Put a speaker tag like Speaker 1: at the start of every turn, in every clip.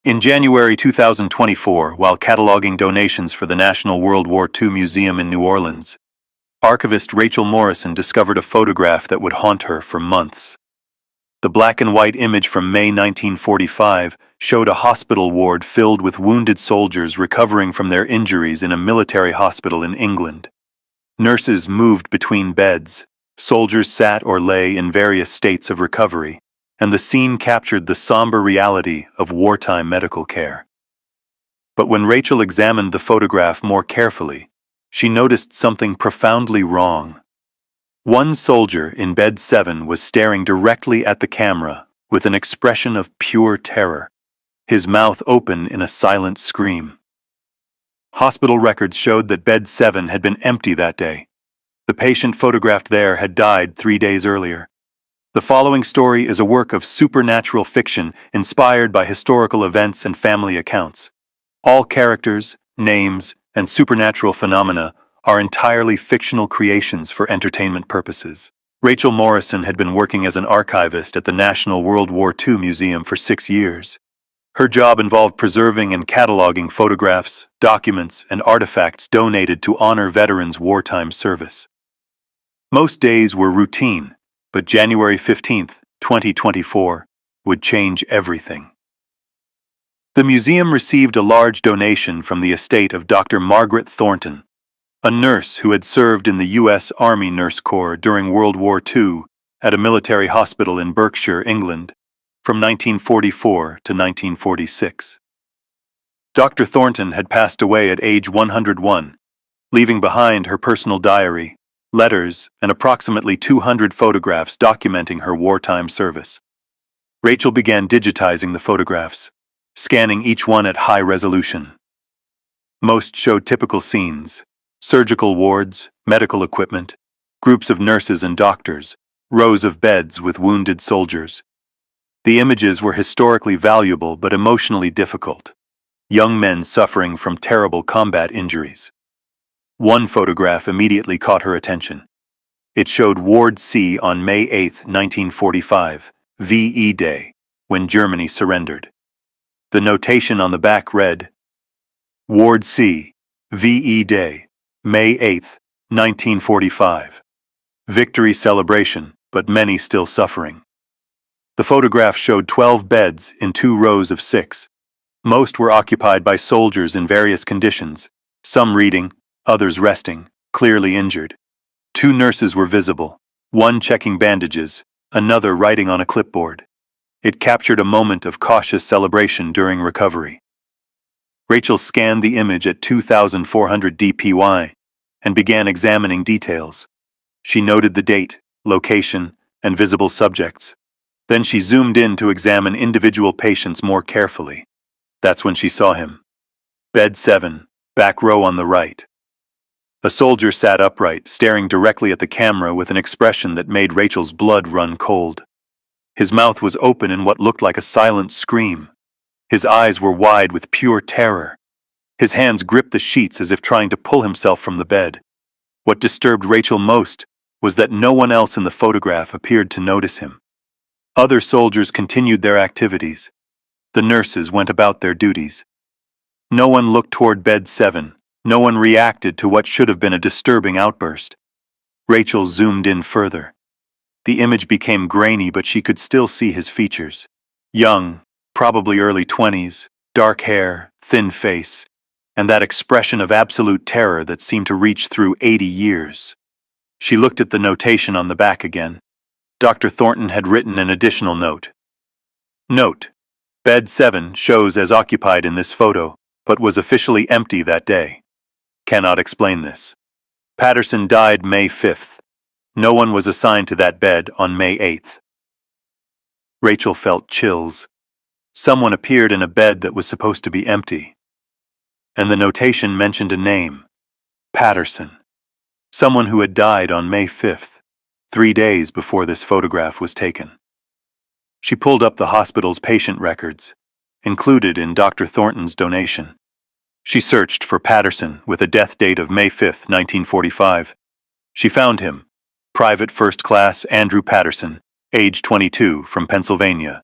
Speaker 1: In January 2024, while cataloging donations for the National World War II Museum in New Orleans, archivist Rachel Morrison discovered a photograph that would haunt her for months. The black and white image from May 1945 showed a hospital ward filled with wounded soldiers recovering from their injuries in a military hospital in England. Nurses moved between beds, soldiers sat or lay in various states of recovery, and the scene captured the somber reality of wartime medical care. But when Rachel examined the photograph more carefully, she noticed something profoundly wrong. One soldier in bed 7 was staring directly at the camera with an expression of pure terror, his mouth open in a silent scream. Hospital records showed that bed 7 had been empty that day. The patient photographed there had died 3 days earlier. The following story is a work of supernatural fiction inspired by historical events and family accounts. All characters, names, and supernatural phenomena are entirely fictional creations for entertainment purposes. Rachel Morrison had been working as an archivist at the National World War II Museum for 6 years. Her job involved preserving and cataloging photographs, documents, and artifacts donated to honor veterans' wartime service. Most days were routine, but January 15, 2024, would change everything. The museum received a large donation from the estate of Dr. Margaret Thornton, a nurse who had served in the U.S. Army Nurse Corps during World War II at a military hospital in Berkshire, England, from 1944 to 1946. Dr. Thornton had passed away at age 101, leaving behind her personal diary, letters, and approximately 200 photographs documenting her wartime service. Rachel began digitizing the photographs, scanning each one at high resolution. Most showed typical scenes: surgical wards, medical equipment, groups of nurses and doctors, rows of beds with wounded soldiers. The images were historically valuable but emotionally difficult. Young men suffering from terrible combat injuries. One photograph immediately caught her attention. It showed Ward C on May 8, 1945, VE Day, when Germany surrendered. The notation on the back read, Ward C, VE Day, May 8, 1945. Victory celebration, but many still suffering. The photograph showed 12 beds in 2 rows of 6. Most were occupied by soldiers in various conditions, some reading, others resting, clearly injured. 2 nurses were visible, one checking bandages, another writing on a clipboard. It captured a moment of cautious celebration during recovery. Rachel scanned the image at 2,400 dpi and began examining details. She noted the date, location, and visible subjects. Then she zoomed in to examine individual patients more carefully. That's when she saw him. Bed 7, back row on the right. A soldier sat upright, staring directly at the camera with an expression that made Rachel's blood run cold. His mouth was open in what looked like a silent scream. His eyes were wide with pure terror. His hands gripped the sheets as if trying to pull himself from the bed. What disturbed Rachel most was that no one else in the photograph appeared to notice him. Other soldiers continued their activities. The nurses went about their duties. No one looked toward bed 7. No one reacted to what should have been a disturbing outburst. Rachel zoomed in further. The image became grainy, but she could still see his features. Young, probably early 20s, dark hair, thin face, and that expression of absolute terror that seemed to reach through 80 years. She looked at the notation on the back again. Dr. Thornton had written an additional note. Note: Bed 7 shows as occupied in this photo, but was officially empty that day. Cannot explain this. Patterson died May 5th. No one was assigned to that bed on May 8th. Rachel felt chills. Someone appeared in a bed that was supposed to be empty. And the notation mentioned a name: Patterson. Someone who had died on May 5th, 3 days before this photograph was taken. She pulled up the hospital's patient records, included in Dr. Thornton's donation. She searched for Patterson with a death date of May 5, 1945. She found him, Private First Class Andrew Patterson, age 22, from Pennsylvania.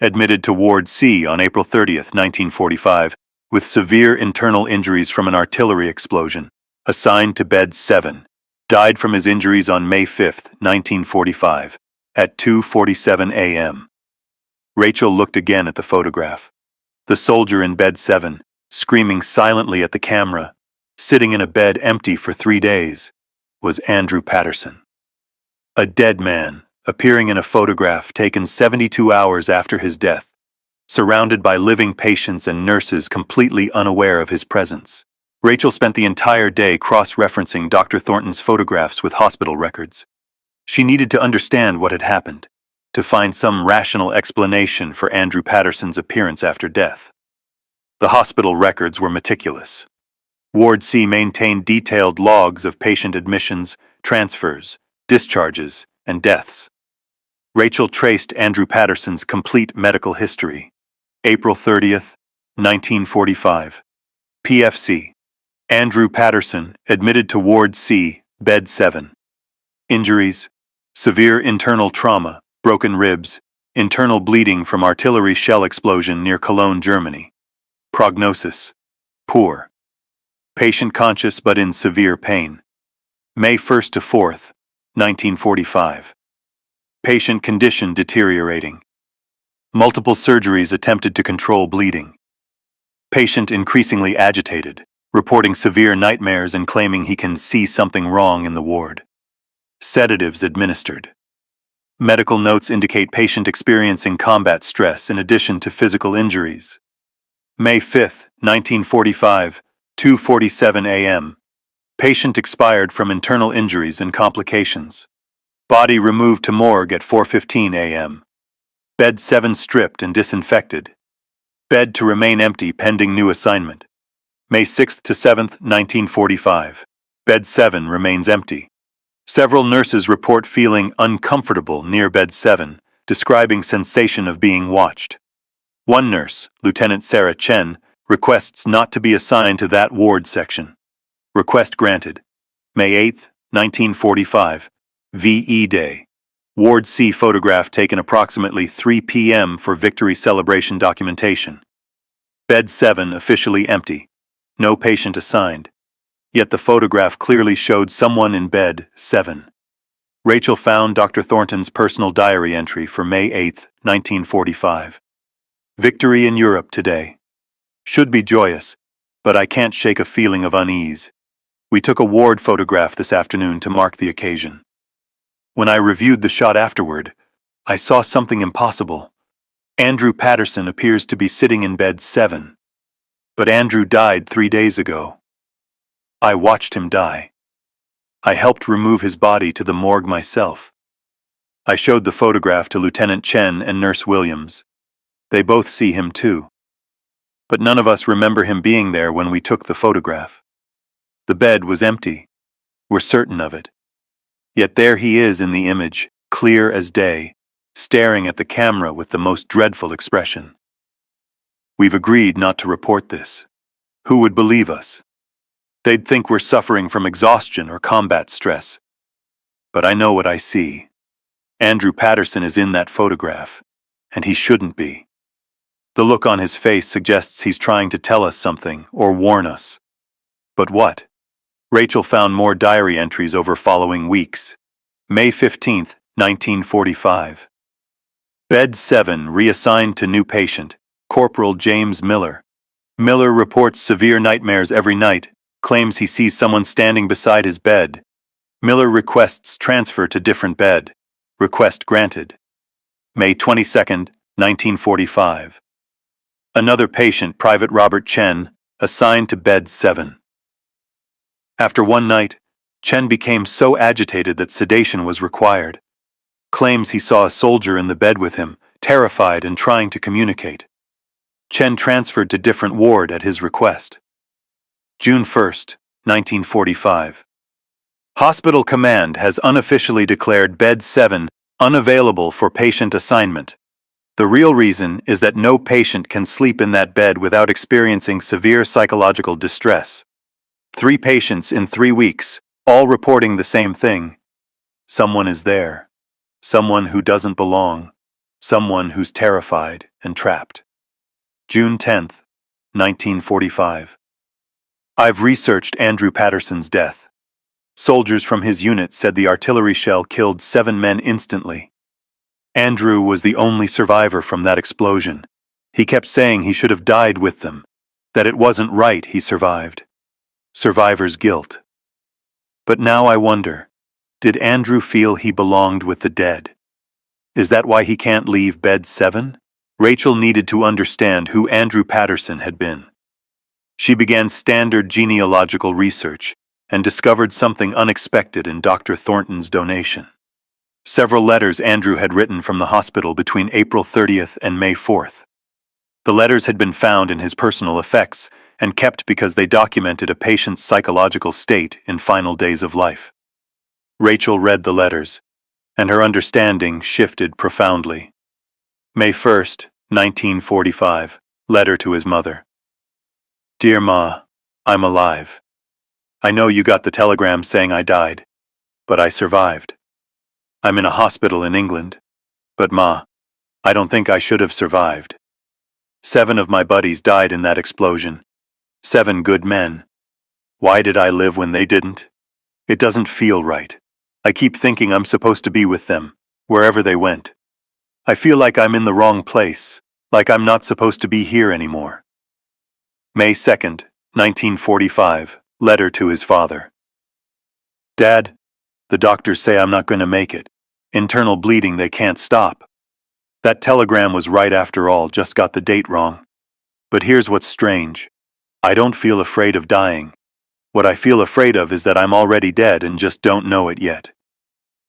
Speaker 1: admitted to Ward C on April 30th, 1945, with severe internal injuries from an artillery explosion, assigned to bed 7, died from his injuries on May 5th, 1945, at 2:47 a.m. Rachel looked again at the photograph. The soldier in bed 7, screaming silently at the camera, sitting in a bed empty for 3 days, was Andrew Patterson. A dead man, appearing in a photograph taken 72 hours after his death, surrounded by living patients and nurses completely unaware of his presence. Rachel spent the entire day cross-referencing Dr. Thornton's photographs with hospital records. She needed to understand what had happened, to find some rational explanation for Andrew Patterson's appearance after death. The hospital records were meticulous. Ward C maintained detailed logs of patient admissions, transfers, discharges, and deaths. Rachel traced Andrew Patterson's complete medical history. April 30th, 1945. PFC. Andrew Patterson, admitted to Ward C, bed 7. Injuries: severe internal trauma, broken ribs, internal bleeding from artillery shell explosion near Cologne, Germany. Prognosis: poor. Patient conscious but in severe pain. May 1st to 4th, 1945. Patient condition deteriorating. Multiple surgeries attempted to control bleeding. Patient increasingly agitated, reporting severe nightmares and claiming he can see something wrong in the ward. Sedatives administered. Medical notes indicate patient experiencing combat stress in addition to physical injuries. May 5th, 1945, 2:47 a.m. Patient expired from internal injuries and complications. Body removed to morgue at 4:15 a.m. Bed 7 stripped and disinfected. Bed to remain empty pending new assignment. May 6th to 7th, 1945. Bed 7 remains empty. Several nurses report feeling uncomfortable near bed 7, describing sensation of being watched. One nurse, Lieutenant Sarah Chen, requests not to be assigned to that ward section. Request granted. May 8, 1945, VE Day. Ward C photograph taken approximately 3 p.m. for victory celebration documentation. Bed 7 officially empty. No patient assigned. Yet the photograph clearly showed someone in bed 7. Rachel found Dr. Thornton's personal diary entry for May 8, 1945. Victory in Europe today. Should be joyous, but I can't shake a feeling of unease. We took a ward photograph this afternoon to mark the occasion. When I reviewed the shot afterward, I saw something impossible. Andrew Patterson appears to be sitting in bed 7. But Andrew died 3 days ago. I watched him die. I helped remove his body to the morgue myself. I showed the photograph to Lieutenant Chen and Nurse Williams. They both see him too. But none of us remember him being there when we took the photograph. The bed was empty. We're certain of it. Yet there he is in the image, clear as day, staring at the camera with the most dreadful expression. We've agreed not to report this. Who would believe us? They'd think we're suffering from exhaustion or combat stress. But I know what I see. Andrew Patterson is in that photograph, and he shouldn't be. The look on his face suggests he's trying to tell us something or warn us. But what? Rachel found more diary entries over following weeks. May 15, 1945. Bed 7 reassigned to new patient, Corporal James Miller. Miller reports severe nightmares every night, claims he sees someone standing beside his bed. Miller requests transfer to different bed. Request granted. May 22, 1945. Another patient, Private Robert Chen, assigned to bed 7. After one night, Chen became so agitated that sedation was required. Claims he saw a soldier in the bed with him, terrified and trying to communicate. Chen transferred to different ward at his request. June 1, 1945. Hospital Command has unofficially declared bed 7 unavailable for patient assignment. The real reason is that no patient can sleep in that bed without experiencing severe psychological distress. 3 patients in 3 weeks, all reporting the same thing. Someone is there. Someone who doesn't belong. someone who's terrified and trapped. June 10th, 1945. I've researched Andrew Patterson's death. Soldiers from his unit said the artillery shell killed 7 men instantly. Andrew was the only survivor from that explosion. He kept saying he should have died with them, that it wasn't right he survived. Survivor's guilt. But now I wonder, did Andrew feel he belonged with the dead? Is that why he can't leave bed 7? Rachel needed to understand who Andrew Patterson had been. She began standard genealogical research and discovered something unexpected in Dr. Thornton's donation. Several letters Andrew had written from the hospital between April 30th and May 4th. The letters had been found in his personal effects and kept because they documented a patient's psychological state in final days of life. Rachel read the letters, and her understanding shifted profoundly. May 1st, 1945, letter to his mother. Dear Ma, I'm alive. I know you got the telegram saying I died, but I survived. I'm in a hospital in England, but Ma, I don't think I should have survived. 7 of my buddies died in that explosion. 7 good men. Why did I live when they didn't? It doesn't feel right. I keep thinking I'm supposed to be with them, wherever they went. I feel like I'm in the wrong place, like I'm not supposed to be here anymore. May 2nd, 1945, letter to his father. Dad, the doctors say I'm not going to make it. Internal bleeding they can't stop. That telegram was right after all, just got the date wrong. But here's what's strange. I don't feel afraid of dying. What I feel afraid of is that I'm already dead and just don't know it yet.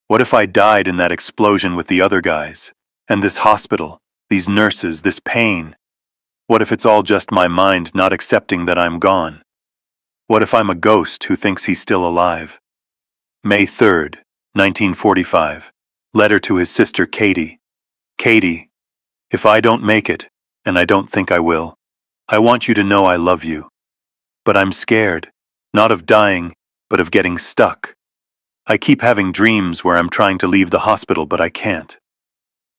Speaker 1: What if I died in that explosion with the other guys? And this hospital, these nurses, this pain? What if it's all just my mind not accepting that I'm gone? What if I'm a ghost who thinks he's still alive? May 3rd, 1945, letter to his sister Katie. Katie, if I don't make it, and I don't think I will, I want you to know I love you. But I'm scared, not of dying, but of getting stuck. I keep having dreams where I'm trying to leave the hospital, but I can't.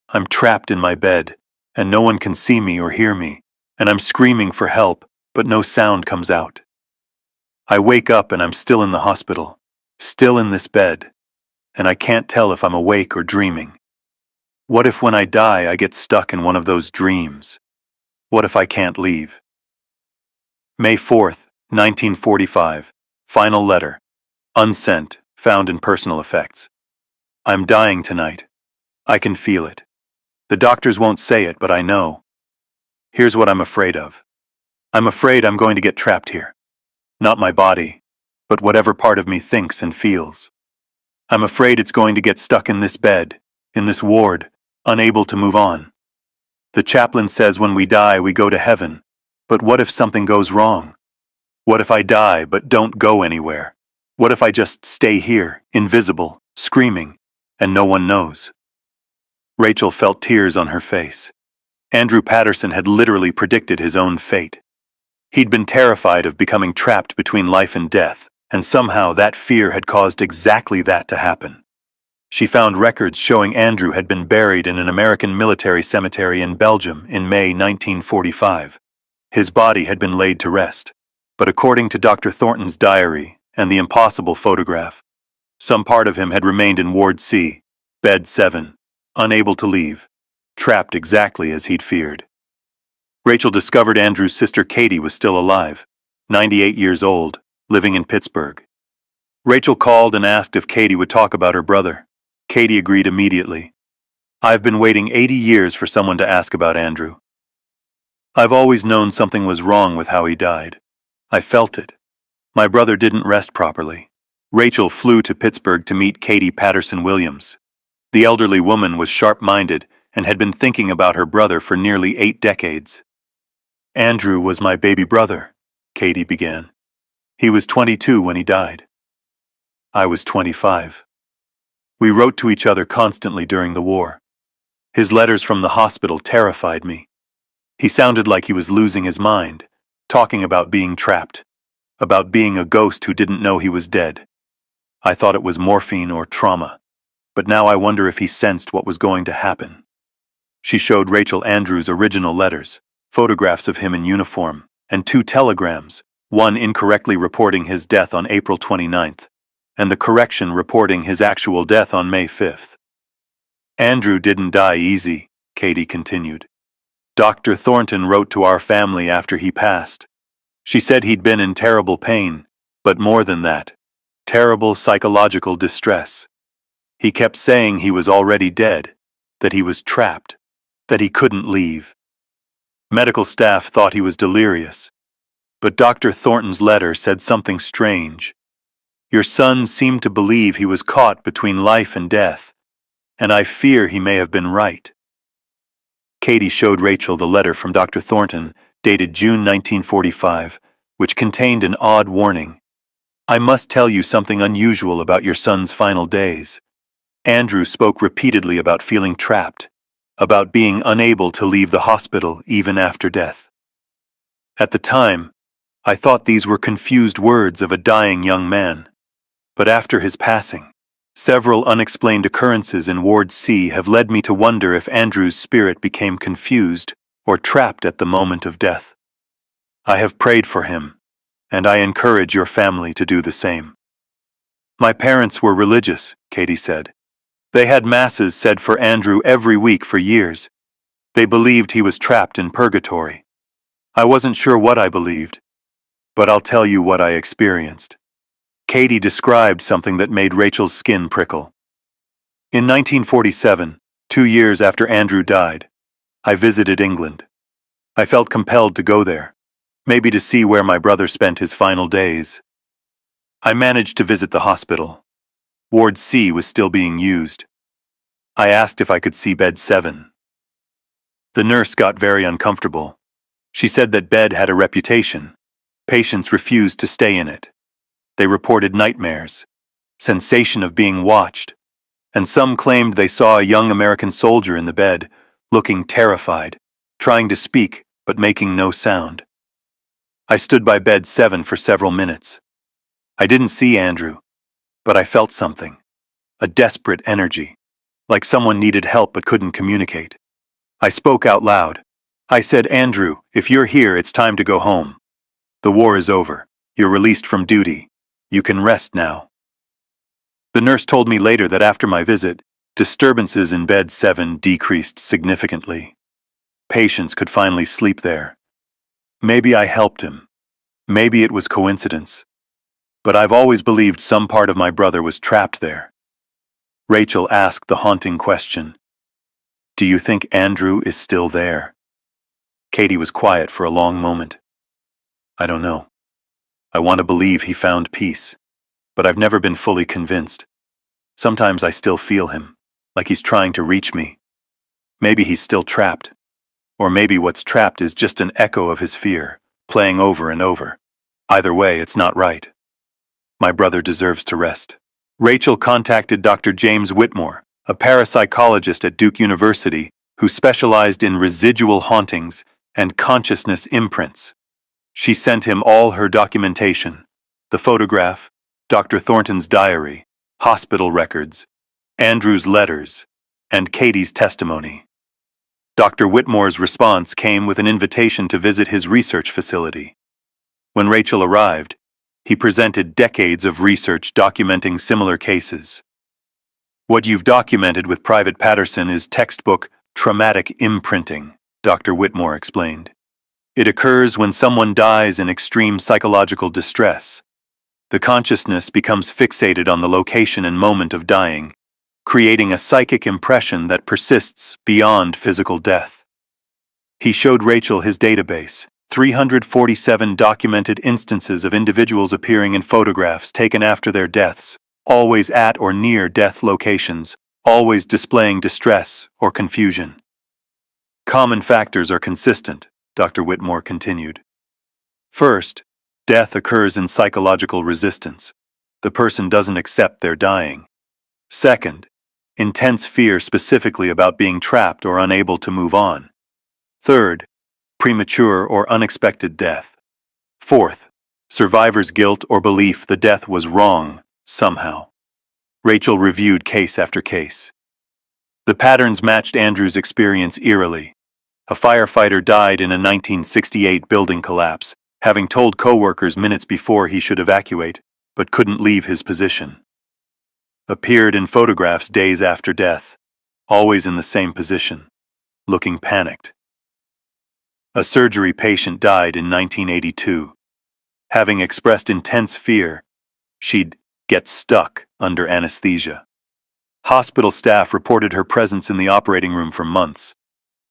Speaker 1: I'm trapped in my bed, and no one can see me or hear me, and I'm screaming for help, but no sound comes out. I wake up and I'm still in the hospital, still in this bed, and I can't tell if I'm awake or dreaming. What if when I die I get stuck in one of those dreams? What if I can't leave? May 4th, 1945, final letter, unsent, found in personal effects. I'm dying tonight. I can feel it. The doctors won't say it, but I know. Here's what I'm afraid of. I'm afraid I'm going to get trapped here. Not my body, but whatever part of me thinks and feels. I'm afraid it's going to get stuck in this bed, in this ward, unable to move on. The chaplain says when we die we go to heaven, but what if something goes wrong? What if I die but don't go anywhere? What if I just stay here, invisible, screaming, and no one knows? Rachel felt tears on her face. Andrew Patterson had literally predicted his own fate. He'd been terrified of becoming trapped between life and death, and somehow that fear had caused exactly that to happen. She found records showing Andrew had been buried in an American military cemetery in Belgium in May 1945. His body had been laid to rest, but according to Dr. Thornton's diary and the impossible photograph, some part of him had remained in Ward C, Bed 7, unable to leave, trapped exactly as he'd feared. Rachel discovered Andrew's sister Katie was still alive, 98 years old, living in Pittsburgh. Rachel called and asked if Katie would talk about her brother. Katie agreed immediately. I've been waiting 80 years for someone to ask about Andrew. I've always known something was wrong with how he died. I felt it. My brother didn't rest properly. Rachel flew to Pittsburgh to meet Katie Patterson Williams. The elderly woman was sharp-minded and had been thinking about her brother for nearly 8 decades. Andrew was my baby brother, Katie began. He was 22 when he died. I was 25. We wrote to each other constantly during the war. His letters from the hospital terrified me. He sounded like he was losing his mind, talking about being trapped, about being a ghost who didn't know he was dead. I thought it was morphine or trauma, but now I wonder if he sensed what was going to happen. She showed Rachel Andrews' original letters, photographs of him in uniform, and 2 telegrams, one incorrectly reporting his death on April 29th, and the correction reporting his actual death on May 5th. Andrew didn't die easy, Katie continued. Dr. Thornton wrote to our family after he passed. She said he'd been in terrible pain, but more than that, terrible psychological distress. He kept saying he was already dead, that he was trapped, that he couldn't leave. Medical staff thought he was delirious, but Dr. Thornton's letter said something strange. Your son seemed to believe he was caught between life and death, and I fear he may have been right. Katie showed Rachel the letter from Dr. Thornton, dated June 1945, which contained an odd warning. I must tell you something unusual about your son's final days. Andrew spoke repeatedly about feeling trapped, about being unable to leave the hospital even after death. At the time, I thought these were confused words of a dying young man. But after his passing, several unexplained occurrences in Ward C have led me to wonder if Andrew's spirit became confused or trapped at the moment of death. I have prayed for him, and I encourage your family to do the same. My parents were religious, Katie said. They had masses said for Andrew every week for years. They believed he was trapped in purgatory. I wasn't sure what I believed, but I'll tell you what I experienced. Katie described something that made Rachel's skin prickle. In 1947, 2 years after Andrew died, I visited England. I felt compelled to go there, maybe to see where my brother spent his final days. I managed to visit the hospital. Ward C was still being used. I asked if I could see bed 7. The nurse got very uncomfortable. She said that bed had a reputation. Patients refused to stay in it. They reported nightmares, sensation of being watched, and some claimed they saw a young American soldier in the bed, looking terrified, trying to speak but making no sound. I stood by bed 7 for several minutes. I didn't see Andrew, but I felt something, a desperate energy, like someone needed help but couldn't communicate. I spoke out loud. I said, Andrew, if you're here, it's time to go home. The war is over. You're released from duty. You can rest now. The nurse told me later that after my visit, disturbances in bed 7 decreased significantly. Patients could finally sleep there. Maybe I helped him. Maybe it was coincidence. But I've always believed some part of my brother was trapped there. Rachel asked the haunting question. Do you think Andrew is still there? Katie was quiet for a long moment. I don't know. I want to believe he found peace, but I've never been fully convinced. Sometimes I still feel him, like he's trying to reach me. Maybe he's still trapped. Or maybe what's trapped is just an echo of his fear, playing over and over. Either way, it's not right. My brother deserves to rest. Rachel contacted Dr. James Whitmore, a parapsychologist at Duke University who specialized in residual hauntings and consciousness imprints. She sent him all her documentation, the photograph, Dr. Thornton's diary, hospital records, Andrew's letters, and Katie's testimony. Dr. Whitmore's response came with an invitation to visit his research facility. When Rachel arrived, he presented decades of research documenting similar cases. What you've documented with Private Patterson is textbook traumatic imprinting, Dr. Whitmore explained. It occurs when someone dies in extreme psychological distress. The consciousness becomes fixated on the location and moment of dying, creating a psychic impression that persists beyond physical death. He showed Rachel his database, 347 documented instances of individuals appearing in photographs taken after their deaths, always at or near death locations, always displaying distress or confusion. Common factors are consistent, Dr. Whitmore continued. First, death occurs in psychological resistance. The person doesn't accept they're dying. Second, intense fear specifically about being trapped or unable to move on. Third, premature or unexpected death. Fourth, survivor's guilt or belief the death was wrong, somehow. Rachel reviewed case after case. The patterns matched Andrew's experience eerily. A firefighter died in a 1968 building collapse, having told coworkers minutes before he should evacuate, but couldn't leave his position. Appeared in photographs days after death, always in the same position, looking panicked. A surgery patient died in 1982. Having expressed intense fear, she'd get stuck under anesthesia. Hospital staff reported her presence in the operating room for months.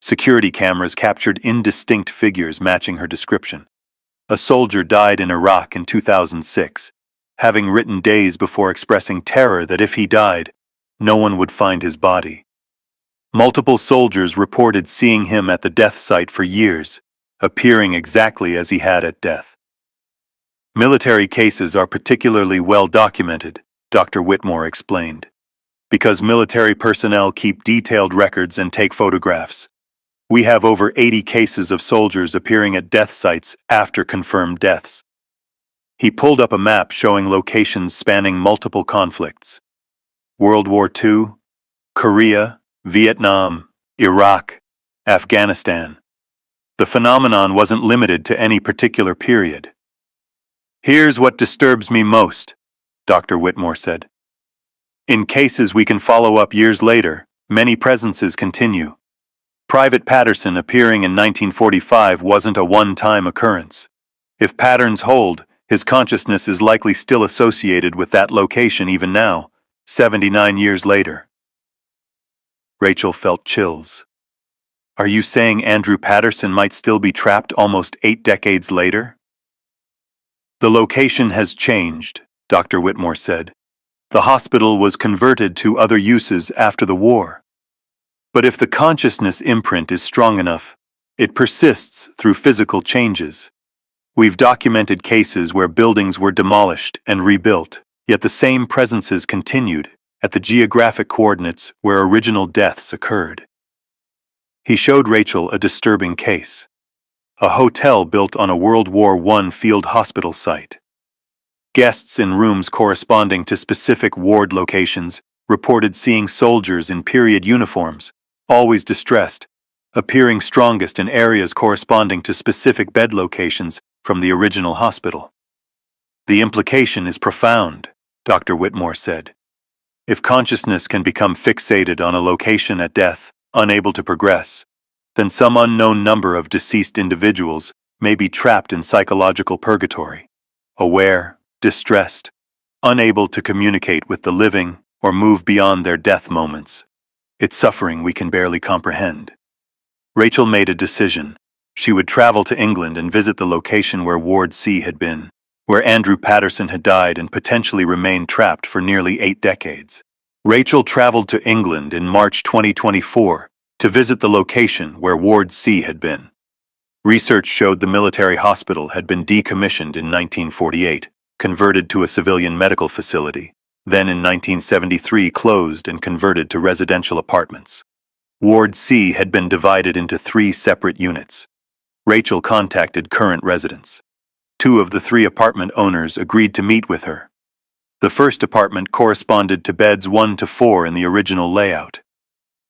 Speaker 1: Security cameras captured indistinct figures matching her description. A soldier died in Iraq in 2006, having written days before expressing terror that if he died, no one would find his body. Multiple soldiers reported seeing him at the death site for years, appearing exactly as he had at death. Military cases are particularly well documented, Dr. Whitmore explained, because military personnel keep detailed records and take photographs. We have over 80 cases of soldiers appearing at death sites after confirmed deaths. He pulled up a map showing locations spanning multiple conflicts: World War II, Korea, Vietnam, Iraq, Afghanistan. The phenomenon wasn't limited to any particular period. Here's what disturbs me most, Dr. Whitmore said. In cases we can follow up years later, many presences continue. Private Patterson appearing in 1945 wasn't a one-time occurrence. If patterns hold, his consciousness is likely still associated with that location even now, 79 years later. Rachel felt chills. Are you saying Andrew Patterson might still be trapped almost 8 decades later? The location has changed, Dr. Whitmore said. The hospital was converted to other uses after the war. But if the consciousness imprint is strong enough, it persists through physical changes. We've documented cases where buildings were demolished and rebuilt, yet the same presences continued at the geographic coordinates where original deaths occurred. He showed Rachel a disturbing case: a hotel built on a World War I field hospital site. Guests in rooms corresponding to specific ward locations reported seeing soldiers in period uniforms, always distressed, appearing strongest in areas corresponding to specific bed locations from the original hospital. The implication is profound, Dr. Whitmore said. If consciousness can become fixated on a location at death, unable to progress, then some unknown number of deceased individuals may be trapped in psychological purgatory, aware, distressed, unable to communicate with the living or move beyond their death moments. It's suffering we can barely comprehend. Rachel made a decision. She would travel to England and visit the location where Ward C had been, where Andrew Patterson had died and potentially remained trapped for nearly 8 decades. Rachel traveled to England in March 2024 to visit the location where Ward C had been. Research showed the military hospital had been decommissioned in 1948, converted to a civilian medical facility, then in 1973 closed and converted to residential apartments. Ward C had been divided into 3 separate units. Rachel contacted current residents. 2 of the 3 apartment owners agreed to meet with her. The first apartment corresponded to beds 1 to 4 in the original layout.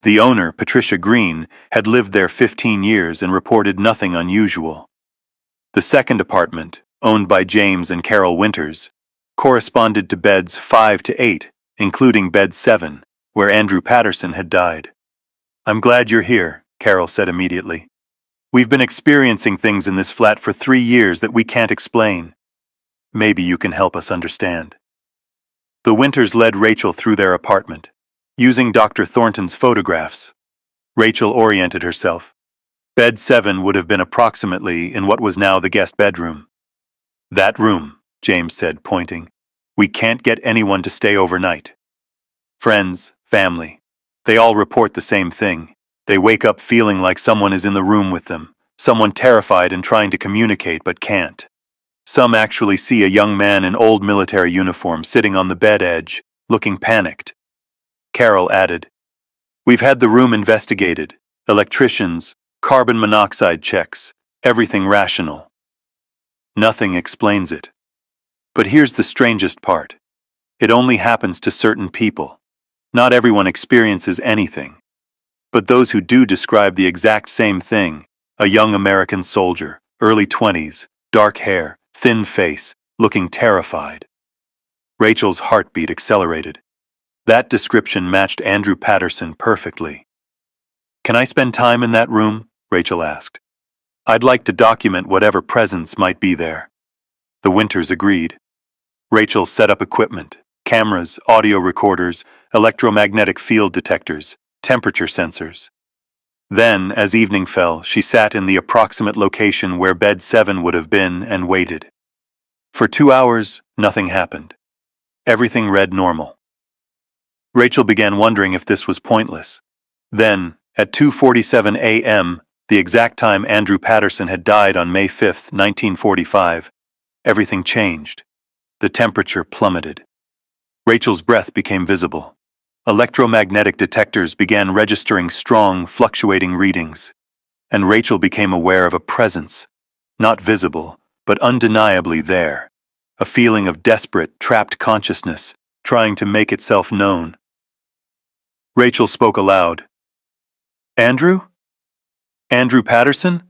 Speaker 1: The owner, Patricia Green, had lived there 15 years and reported nothing unusual. The second apartment, owned by James and Carol Winters, corresponded to beds 5 to 8, including bed 7, where Andrew Patterson had died. I'm glad you're here, Carol said immediately. We've been experiencing things in this flat for 3 years that we can't explain. Maybe you can help us understand. The Winters led Rachel through their apartment, using Dr. Thornton's photographs. Rachel oriented herself. Bed 7 would have been approximately in what was now the guest bedroom. That room, James said, pointing. We can't get anyone to stay overnight. Friends, family, they all report the same thing. They wake up feeling like someone is in the room with them, someone terrified and trying to communicate but can't. Some actually see a young man in old military uniform sitting on the bed edge, looking panicked. Carol added, We've had the room investigated, electricians, carbon monoxide checks, everything rational. Nothing explains it. But here's the strangest part. It only happens to certain people. Not everyone experiences anything. But those who do describe the exact same thing: a young American soldier, early 20s, dark hair, thin face, looking terrified. Rachel's heartbeat accelerated. That description matched Andrew Patterson perfectly. "Can I spend time in that room?" Rachel asked. "I'd like to document whatever presence might be there." The Winters agreed. Rachel set up equipment: cameras, audio recorders, electromagnetic field detectors, temperature sensors. Then, as evening fell, she sat in the approximate location where bed 7 would have been and waited. For 2 hours, nothing happened. Everything read normal. Rachel began wondering if this was pointless. Then, at 2:47 a.m., the exact time Andrew Patterson had died on May 5, 1945, everything changed. The temperature plummeted. Rachel's breath became visible. Electromagnetic detectors began registering strong, fluctuating readings. And Rachel became aware of a presence, not visible, but undeniably there. A feeling of desperate, trapped consciousness, trying to make itself known. Rachel spoke aloud. "Andrew? Andrew Patterson?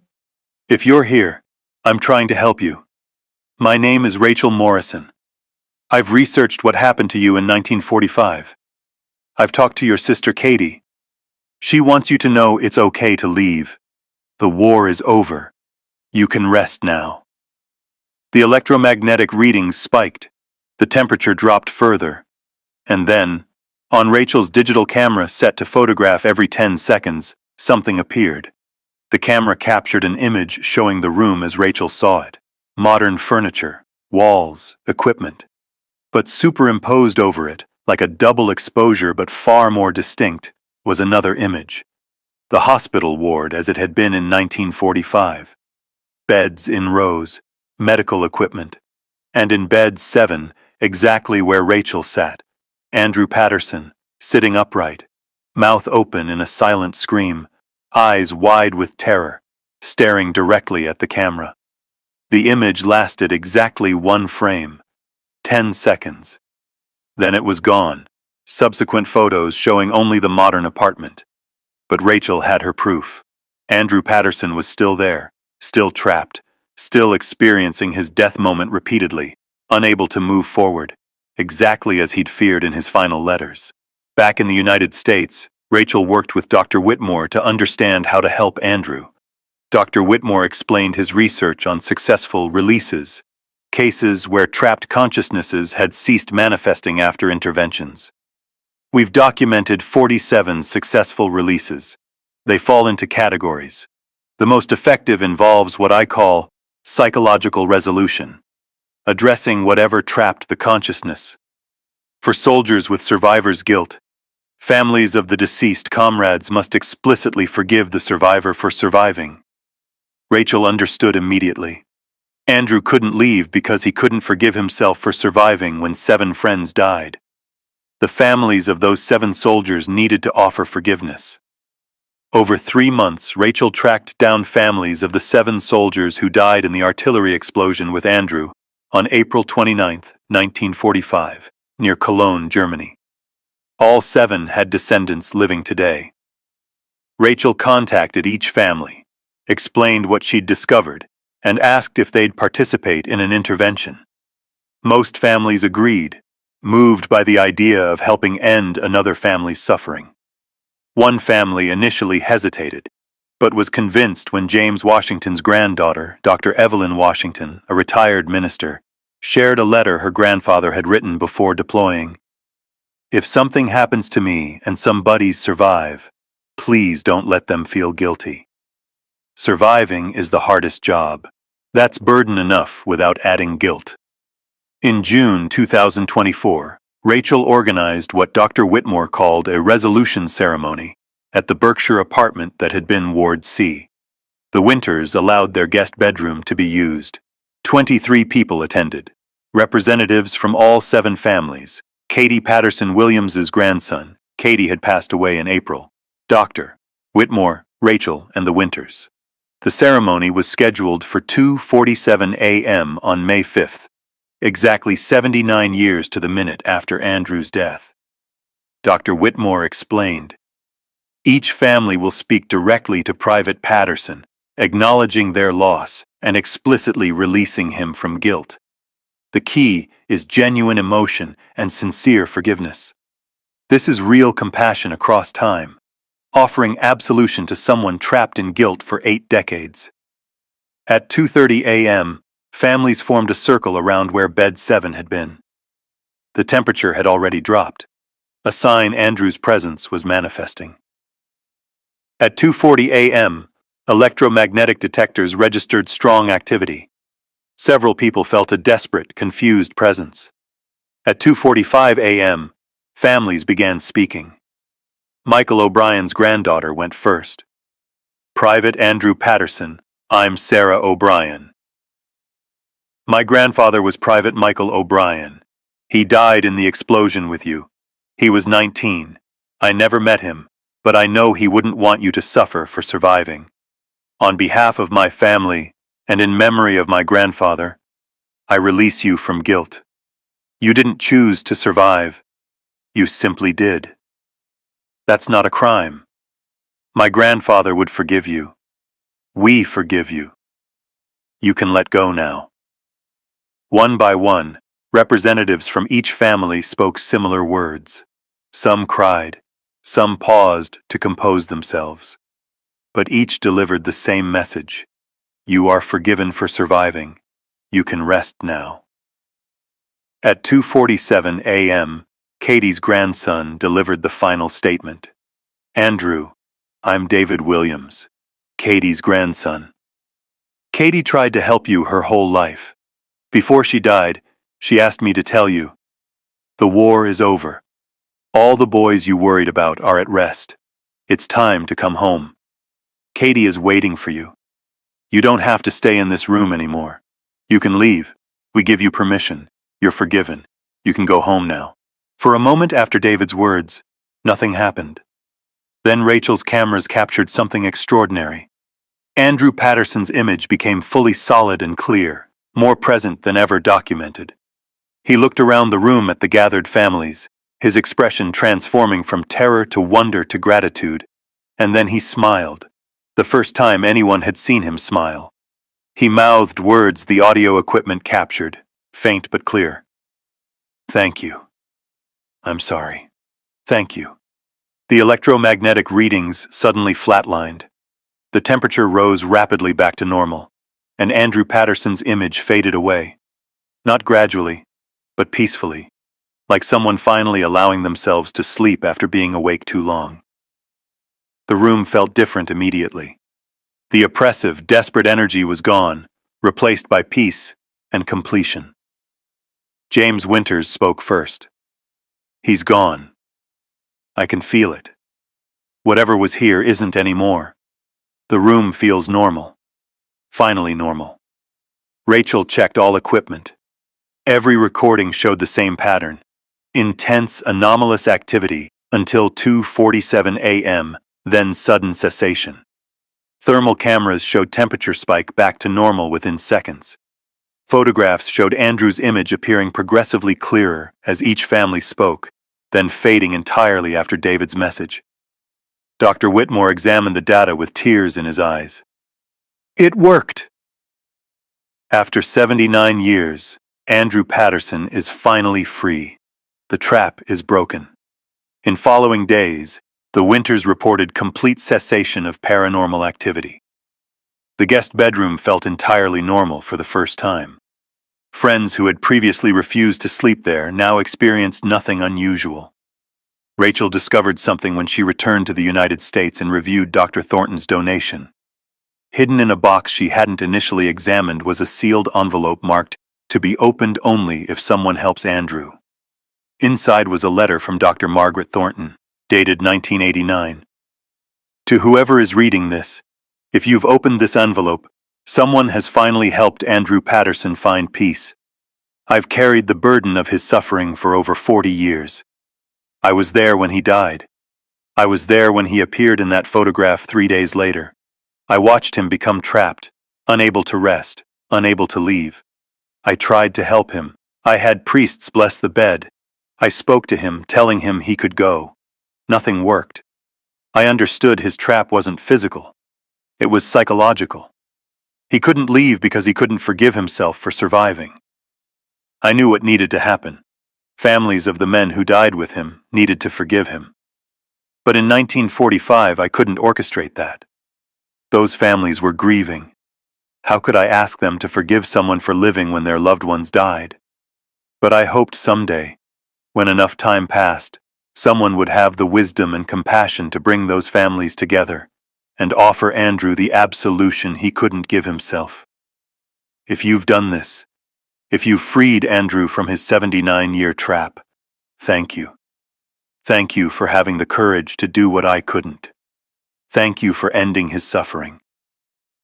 Speaker 1: If you're here, I'm trying to help you. My name is Rachel Morrison. I've researched what happened to you in 1945. I've talked to your sister Katie. She wants you to know it's okay to leave. The war is over. You can rest now." The electromagnetic readings spiked. The temperature dropped further. And then, on Rachel's digital camera set to photograph every 10 seconds, something appeared. The camera captured an image showing the room as Rachel saw it. Modern furniture, walls, equipment. But superimposed over it, like a double exposure but far more distinct, was another image. The hospital ward as it had been in 1945. Beds in rows, medical equipment. And in bed 7, exactly where Rachel sat, Andrew Patterson, sitting upright, mouth open in a silent scream, eyes wide with terror, staring directly at the camera. The image lasted exactly 1 frame, 10 seconds. Then it was gone, subsequent photos showing only the modern apartment. But Rachel had her proof. Andrew Patterson was still there, still trapped, still experiencing his death moment repeatedly, unable to move forward, exactly as he'd feared in his final letters. Back in the United States, Rachel worked with Dr. Whitmore to understand how to help Andrew. Dr. Whitmore explained his research on successful releases, cases where trapped consciousnesses had ceased manifesting after interventions. "We've documented 47 successful releases. They fall into categories. The most effective involves what I call psychological resolution, addressing whatever trapped the consciousness. For soldiers with survivor's guilt, families of the deceased comrades must explicitly forgive the survivor for surviving." Rachel understood immediately. Andrew couldn't leave because he couldn't forgive himself for surviving when 7 friends died. The families of those 7 soldiers needed to offer forgiveness. Over 3 months, Rachel tracked down families of the 7 soldiers who died in the artillery explosion with Andrew on April 29, 1945, near Cologne, Germany. All 7 had descendants living today. Rachel contacted each family, explained what she'd discovered, and asked if they'd participate in an intervention. Most families agreed, moved by the idea of helping end another family's suffering. One family initially hesitated, but was convinced when James Washington's granddaughter, Dr. Evelyn Washington, a retired minister, shared a letter her grandfather had written before deploying. "If something happens to me and some buddies survive, please don't let them feel guilty. Surviving is the hardest job. That's burden enough without adding guilt." In June 2024, Rachel organized what Dr. Whitmore called a resolution ceremony at the Berkshire apartment that had been Ward C. The Winters allowed their guest bedroom to be used. 23 people attended, representatives from all 7 families. Katie Patterson Williams's grandson, Katie had passed away in April, Dr. Whitmore, Rachel, and the Winters. The ceremony was scheduled for 2:47 a.m. on May 5th. Exactly 79 years to the minute after Andrew's death. Dr. Whitmore explained, Each family will speak directly to Private Patterson, acknowledging their loss and explicitly releasing him from guilt. The key is genuine emotion and sincere forgiveness. This is real compassion across time, offering absolution to someone trapped in guilt for 8 decades. At 2:30 a.m., families formed a circle around where bed 7 had been. The temperature had already dropped, a sign Andrew's presence was manifesting. At 2:40 a.m., electromagnetic detectors registered strong activity. Several people felt a desperate, confused presence. At 2:45 a.m., families began speaking. Michael O'Brien's granddaughter went first. Private Andrew Patterson, I'm Sarah O'Brien. My grandfather was Private Michael O'Brien. He died in the explosion with you. He was 19. I never met him, but I know he wouldn't want you to suffer for surviving. On behalf of my family, and in memory of my grandfather, I release you from guilt. You didn't choose to survive. You simply did. That's not a crime. My grandfather would forgive you. We forgive you. You can let go now. One by one, representatives from each family spoke similar words. Some cried, some paused to compose themselves. But each delivered the same message. You are forgiven for surviving. You can rest now. At 2:47 a.m., Katie's grandson delivered the final statement. Andrew, I'm David Williams, Katie's grandson. Katie tried to help you her whole life. Before she died, she asked me to tell you, the war is over. All the boys you worried about are at rest. It's time to come home. Katie is waiting for you. You don't have to stay in this room anymore. You can leave. We give you permission. You're forgiven. You can go home now. For a moment after David's words, nothing happened. Then Rachel's cameras captured something extraordinary. Andrew Patterson's image became fully solid and clear, more present than ever documented. He looked around the room at the gathered families, his expression transforming from terror to wonder to gratitude. And then he smiled, the first time anyone had seen him smile. He mouthed words the audio equipment captured, faint but clear. Thank you. I'm sorry. Thank you. The electromagnetic readings suddenly flatlined. The temperature rose rapidly back to normal, and Andrew Patterson's image faded away. Not gradually, but peacefully, like someone finally allowing themselves to sleep after being awake too long. The room felt different immediately. The oppressive, desperate energy was gone, replaced by peace and completion. James Winters spoke first. He's gone. I can feel it. Whatever was here isn't anymore. The room feels normal. Finally normal. Rachel checked all equipment. Every recording showed the same pattern. Intense, anomalous activity until 2:47 a.m., then sudden cessation. Thermal cameras showed temperature spike back to normal within seconds. Photographs showed Andrew's image appearing progressively clearer as each family spoke, then fading entirely after David's message. Dr. Whitmore examined the data with tears in his eyes. It worked! After 79 years, Andrew Patterson is finally free. The trap is broken. In following days, the Winters reported complete cessation of paranormal activity. The guest bedroom felt entirely normal for the first time. Friends who had previously refused to sleep there now experienced nothing unusual. Rachel discovered something when she returned to the United States and reviewed Dr. Thornton's donation. Hidden in a box she hadn't initially examined was a sealed envelope marked, "To be opened only if someone helps Andrew." Inside was a letter from Dr. Margaret Thornton, dated 1989. To whoever is reading this, if you've opened this envelope, someone has finally helped Andrew Patterson find peace. I've carried the burden of his suffering for over 40 years. I was there when he died. I was there when he appeared in that photograph 3 days later. I watched him become trapped, unable to rest, unable to leave. I tried to help him. I had priests bless the bed. I spoke to him, telling him he could go. Nothing worked. I understood his trap wasn't physical. It was psychological. He couldn't leave because he couldn't forgive himself for surviving. I knew what needed to happen. Families of the men who died with him needed to forgive him. But in 1945, I couldn't orchestrate that. Those families were grieving. How could I ask them to forgive someone for living when their loved ones died? But I hoped someday, when enough time passed, someone would have the wisdom and compassion to bring those families together and offer Andrew the absolution he couldn't give himself. If you've done this, if you've freed Andrew from his 79-year trap, thank you. Thank you for having the courage to do what I couldn't. Thank you for ending his suffering.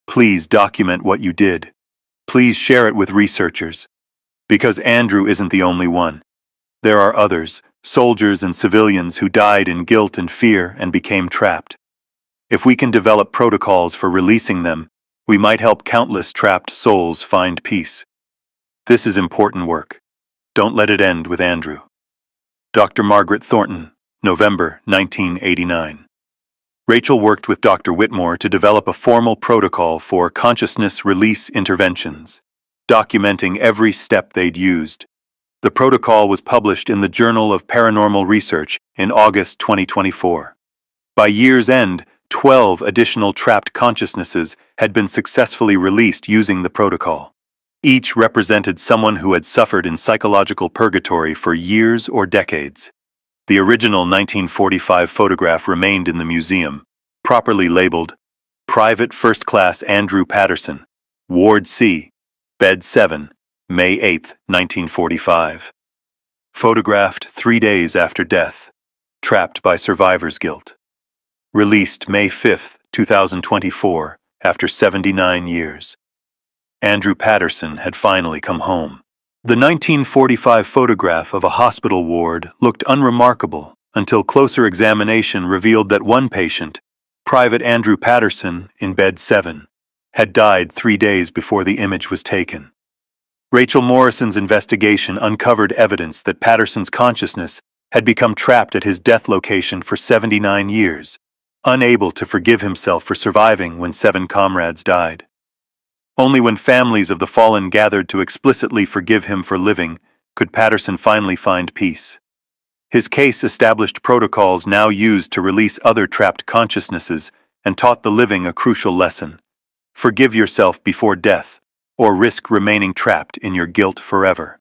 Speaker 1: Please document what you did. Please share it with researchers. Because Andrew isn't the only one. There are others, soldiers and civilians who died in guilt and fear and became trapped. If we can develop protocols for releasing them, we might help countless trapped souls find peace. This is important work. Don't let it end with Andrew. Dr. Margaret Thornton, November 1989. Rachel worked with Dr. Whitmore to develop a formal protocol for consciousness release interventions, documenting every step they'd used. The protocol was published in the Journal of Paranormal Research in August 2024. By year's end, 12 additional trapped consciousnesses had been successfully released using the protocol. Each represented someone who had suffered in psychological purgatory for years or decades. The original 1945 photograph remained in the museum, properly labeled Private First Class Andrew Patterson, Ward C, Bed 7, May 8, 1945. Photographed 3 days after death, trapped by survivor's guilt. Released May 5, 2024, after 79 years. Andrew Patterson had finally come home. The 1945 photograph of a hospital ward looked unremarkable until closer examination revealed that one patient, Private Andrew Patterson, in Bed 7, had died 3 days before the image was taken. Rachel Morrison's investigation uncovered evidence that Patterson's consciousness had become trapped at his death location for 79 years, unable to forgive himself for surviving when 7 comrades died. Only when families of the fallen gathered to explicitly forgive him for living could Patterson finally find peace. His case established protocols now used to release other trapped consciousnesses and taught the living a crucial lesson. Forgive yourself before death, or risk remaining trapped in your guilt forever.